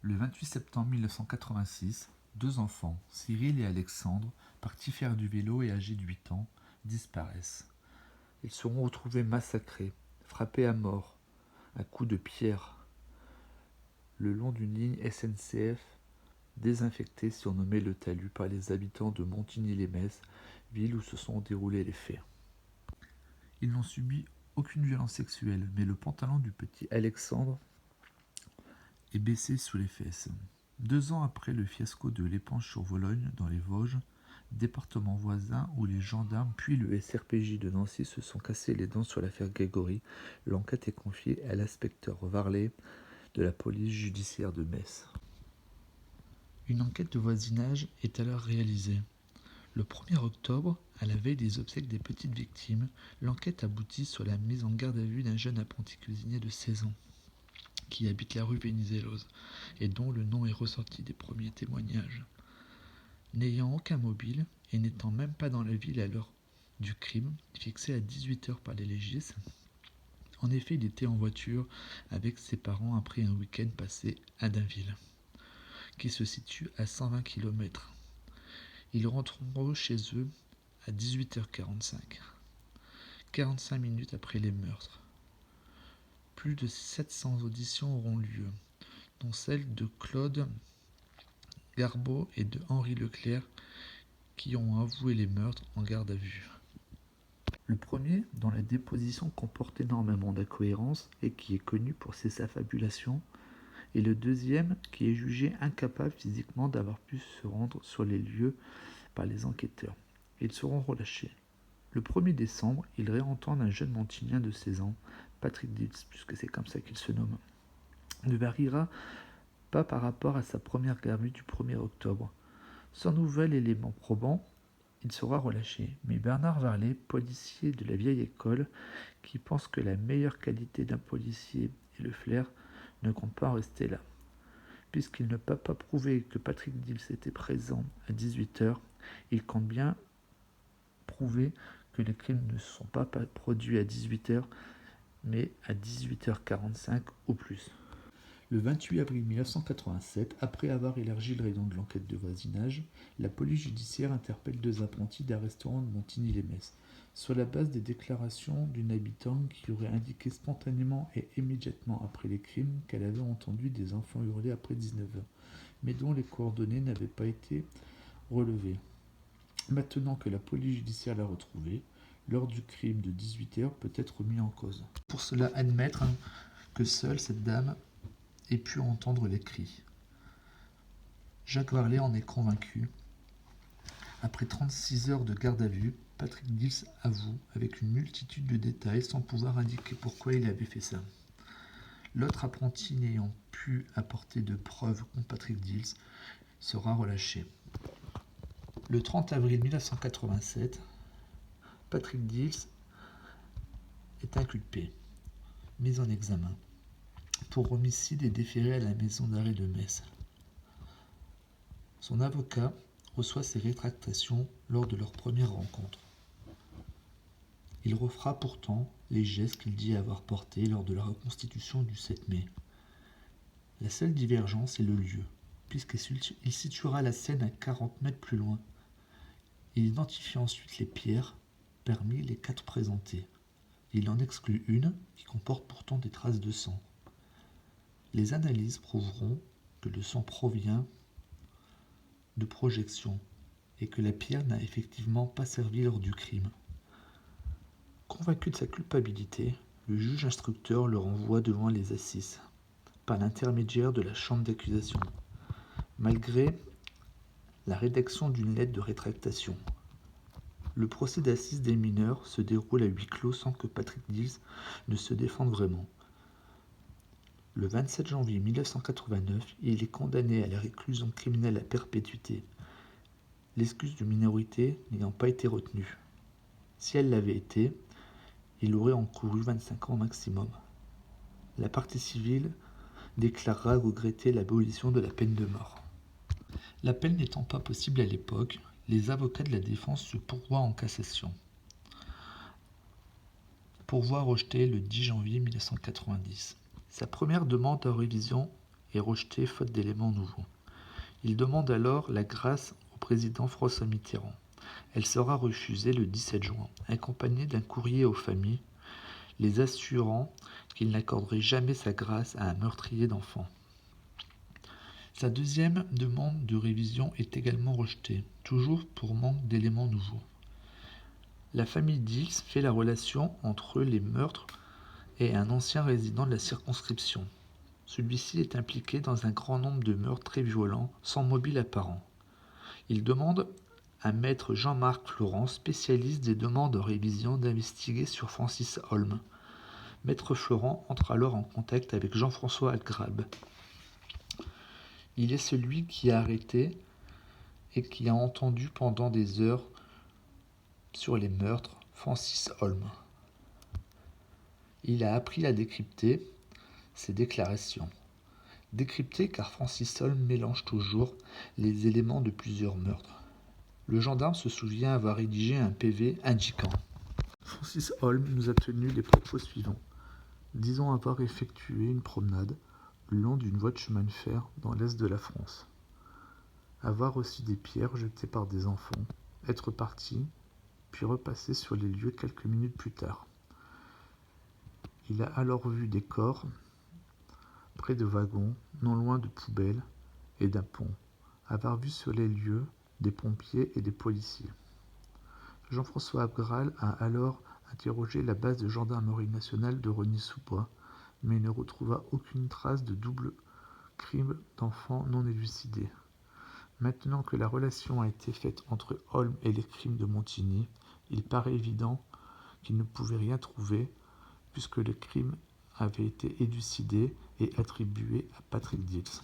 Le 28 septembre 1986, deux enfants, Cyril et Alexandre, partis faire du vélo et âgés de 8 ans, disparaissent. Ils seront retrouvés massacrés, frappés à mort, à coups de pierre, le long d'une ligne SNCF désinfectée surnommée le Talus par les habitants de Montigny-lès-Metz, ville où se sont déroulés les faits. Ils n'ont subi aucune violence sexuelle, mais le pantalon du petit Alexandre est baissé sous les fesses. 2 ans après le fiasco de l'Épanche-sur-Vologne dans les Vosges, département voisin où les gendarmes puis le SRPJ de Nancy se sont cassés les dents sur l'affaire Grégory, l'enquête est confiée à l'inspecteur Varlet de la police judiciaire de Metz. Une enquête de voisinage est alors réalisée. Le 1er octobre, à la veille des obsèques des petites victimes, l'enquête aboutit sur la mise en garde à vue d'un jeune apprenti cuisinier de 16 ans qui habite la rue Vénizelos et dont le nom est ressorti des premiers témoignages. N'ayant aucun mobile et n'étant même pas dans la ville à l'heure du crime, fixé à 18h par les légistes, en effet il était en voiture avec ses parents après un week-end passé à Dainville, qui se situe à 120 km. Ils rentreront chez eux à 18h45, 45 minutes après les meurtres. Plus de 700 auditions auront lieu, dont celle de Claude Garbeau et de Henri Leclerc, qui ont avoué les meurtres en garde à vue. Le premier, dont la déposition comporte énormément d'incohérences et qui est connu pour ses affabulations, et le deuxième, qui est jugé incapable physiquement d'avoir pu se rendre sur les lieux par les enquêteurs. Ils seront relâchés. Le 1er décembre, ils réentendent un jeune Montignien de 16 ans, Patrick Dils, puisque c'est comme ça qu'il se nomme, ne variera pas par rapport à sa première garde du 1er octobre. Sans nouvel élément probant, il sera relâché. Mais Bernard Varlet, policier de la vieille école, qui pense que la meilleure qualité d'un policier est le flair, ne compte pas en rester là. Puisqu'il ne peut pas prouver que Patrick Dils était présent à 18h, il compte bien prouver que les crimes ne se sont pas produits à 18h, mais à 18h45 ou plus. Le 28 avril 1987, après avoir élargi le rayon de l'enquête de voisinage, la police judiciaire interpelle 2 apprentis d'un restaurant de Montigny-lès-Metz, sur la base des déclarations d'une habitante qui aurait indiqué spontanément et immédiatement après les crimes qu'elle avait entendu des enfants hurler après 19h, mais dont les coordonnées n'avaient pas été relevées. Maintenant que la police judiciaire l'a retrouvée, l'heure du crime de 18h peut être remis en cause. Pour cela, admettre que seule cette dame ait pu entendre les cris. Jacques Varlet en est convaincu. Après 36 heures de garde à vue, Patrick Dils avoue avec une multitude de détails sans pouvoir indiquer pourquoi il avait fait ça. L'autre apprenti n'ayant pu apporter de preuves contre Patrick Dils sera relâché. Le 30 avril 1987, Patrick Dils est inculpé, mis en examen, pour homicide et déféré à la maison d'arrêt de Metz. Son avocat reçoit ses rétractations lors de leur première rencontre. Il refera pourtant les gestes qu'il dit avoir portés lors de la reconstitution du 7 mai. La seule divergence est le lieu, puisqu'il situera la scène à 40 mètres plus loin. Il identifie ensuite les pierres parmi les 4 présentées. Il en exclut une qui comporte pourtant des traces de sang. Les analyses prouveront que le sang provient de projection et que la pierre n'a effectivement pas servi lors du crime. Convaincu de sa culpabilité, le juge instructeur le renvoie devant les assises, par l'intermédiaire de la chambre d'accusation, malgré la rédaction d'une lettre de rétractation. Le procès d'assises des mineurs se déroule à huis clos sans que Patrick Dils ne se défende vraiment. Le 27 janvier 1989, il est condamné à la réclusion criminelle à perpétuité, l'excuse de minorité n'ayant pas été retenue. Si elle l'avait été, il aurait encouru 25 ans maximum. La partie civile déclarera regretter l'abolition de la peine de mort. L'appel n'étant pas possible à l'époque, les avocats de la défense se pourvoient en cassation. Pourvoi rejeté le 10 janvier 1990. Sa première demande en révision est rejetée faute d'éléments nouveaux. Il demande alors la grâce au président François Mitterrand. Elle sera refusée le 17 juin, accompagnée d'un courrier aux familles, les assurant qu'il n'accorderait jamais sa grâce à un meurtrier d'enfants. Sa deuxième demande de révision est également rejetée, toujours pour manque d'éléments nouveaux. La famille Dils fait la relation entre les meurtres et un ancien résident de la circonscription. Celui-ci est impliqué dans un grand nombre de meurtres très violents, sans mobile apparent. Il demande à maître Jean-Marc Florent, spécialiste des demandes de révision, d'investiguer sur Francis Holm. Maître Florent entre alors en contact avec Jean-François Algrabe. Il est celui qui a arrêté et qui a entendu pendant des heures sur les meurtres Francis Holm. Il a appris à décrypter ses déclarations. Décrypter car Francis Holm mélange toujours les éléments de plusieurs meurtres. Le gendarme se souvient avoir rédigé un PV indiquant Francis Holm nous a tenu les propos suivants. Disons avoir effectué une promenade le long d'une voie de chemin de fer dans l'est de la France. Avoir reçu des pierres jetées par des enfants, être parti, puis repasser sur les lieux quelques minutes plus tard. Il a alors vu des corps près de wagons, non loin de poubelles et d'un pont. Avoir vu sur les lieux des pompiers et des policiers. Jean-François Abgral a alors interrogé la base de gendarmerie nationale de Rosny-sous-Bois, mais ne retrouva aucune trace de double crime d'enfants non élucidés. Maintenant que la relation a été faite entre Holm et les crimes de Montigny, il paraît évident qu'il ne pouvait rien trouver, puisque le crime avait été élucidé et attribué à Patrick Dils.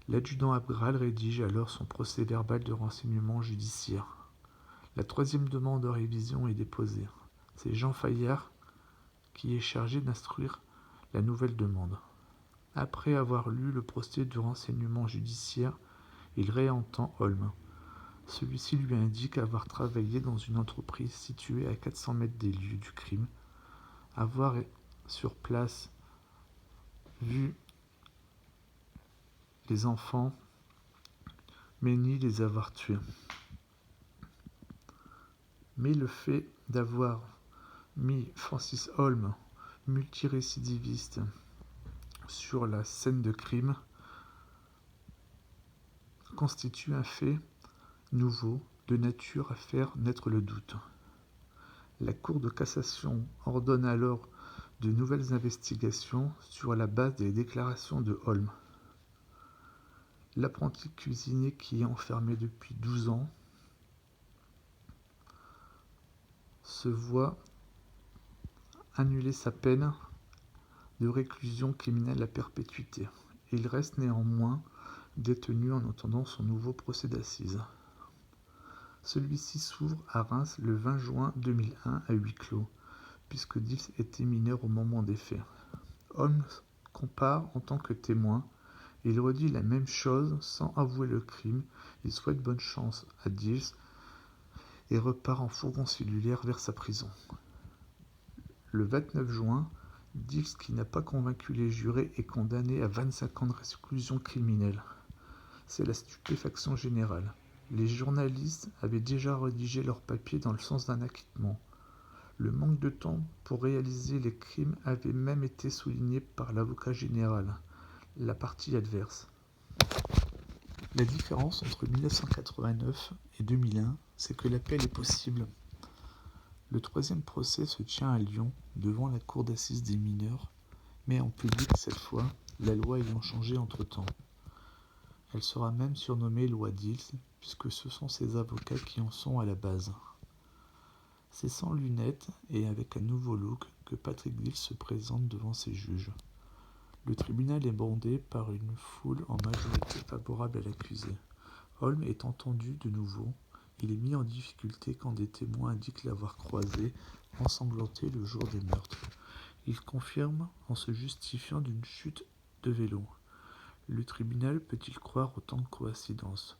L'adjudant Abgral rédige alors son procès-verbal de renseignement judiciaire. La troisième demande de révision est déposée. C'est Jean Fayard qui est chargé d'instruire la nouvelle demande. Après avoir lu le procès de renseignement judiciaire, il réentend Holm. Celui-ci lui indique avoir travaillé dans une entreprise située à 400 mètres des lieux du crime, avoir sur place vu les enfants, mais ni les avoir tués. Mais le fait d'avoir mis Francis Holm, multirécidiviste, sur la scène de crime constitue un fait nouveau de nature à faire naître le doute. La Cour de cassation ordonne alors de nouvelles investigations sur la base des déclarations de Holm. L'apprenti cuisinier qui est enfermé depuis 12 ans se voit annuler sa peine de réclusion criminelle à perpétuité. Il reste néanmoins détenu en attendant son nouveau procès d'assises. Celui-ci s'ouvre à Reims le 20 juin 2001 à huis clos, puisque Dils était mineur au moment des faits. Holmes compare en tant que témoin. Il redit la même chose sans avouer le crime. Il souhaite bonne chance à Dils et repart en fourgon cellulaire vers sa prison. Le 29 juin, Dils, qui n'a pas convaincu les jurés, est condamné à 25 ans de réclusion criminelle. C'est la stupéfaction générale. Les journalistes avaient déjà rédigé leurs papiers dans le sens d'un acquittement. Le manque de temps pour réaliser les crimes avait même été souligné par l'avocat général, la partie adverse. La différence entre 1989 et 2001, c'est que l'appel est possible. Le troisième procès se tient à Lyon, devant la cour d'assises des mineurs, mais en public cette fois, la loi ayant changé entre-temps. Elle sera même surnommée loi Dils, puisque ce sont ses avocats qui en sont à la base. C'est sans lunettes et avec un nouveau look que Patrick Dils se présente devant ses juges. Le tribunal est bondé par une foule en majorité favorable à l'accusé. Holm est entendu de nouveau. Il est mis en difficulté quand des témoins indiquent l'avoir croisé ensanglanté le jour des meurtres. Il confirme en se justifiant d'une chute de vélo. Le tribunal peut-il croire autant de coïncidences ?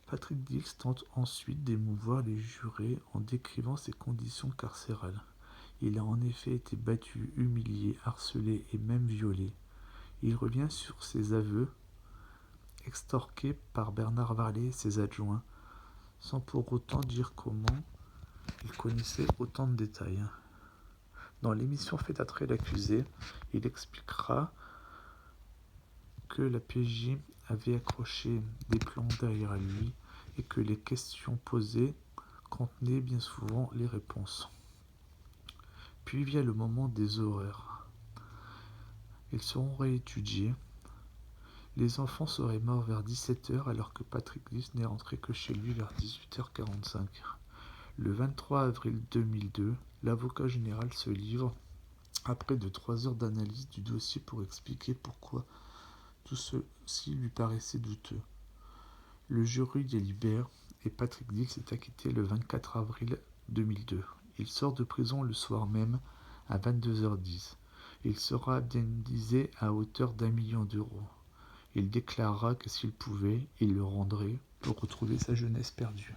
Patrick Dils tente ensuite d'émouvoir les jurés en décrivant ses conditions carcérales. Il a en effet été battu, humilié, harcelé et même violé. Il revient sur ses aveux, extorqués par Bernard Varlet et ses adjoints, sans pour autant dire comment il connaissait autant de détails. Dans l'émission Fait entrer l'accusé, il expliquera que la PJ avait accroché des plans derrière lui et que les questions posées contenaient bien souvent les réponses. Puis vient le moment des horaires. Ils seront réétudiés. Les enfants seraient morts vers 17h alors que Patrick Dix n'est rentré que chez lui vers 18h45. Le 23 avril 2002, l'avocat général se livre après de 3 heures d'analyse du dossier pour expliquer pourquoi tout ceci lui paraissait douteux. Le jury délibère et Patrick Dix est acquitté le 24 avril 2002. Il sort de prison le soir même à 22h10. Il sera indemnisé à hauteur d'1 million d'euros. Il déclarera que s'il pouvait, il le rendrait pour retrouver sa jeunesse perdue.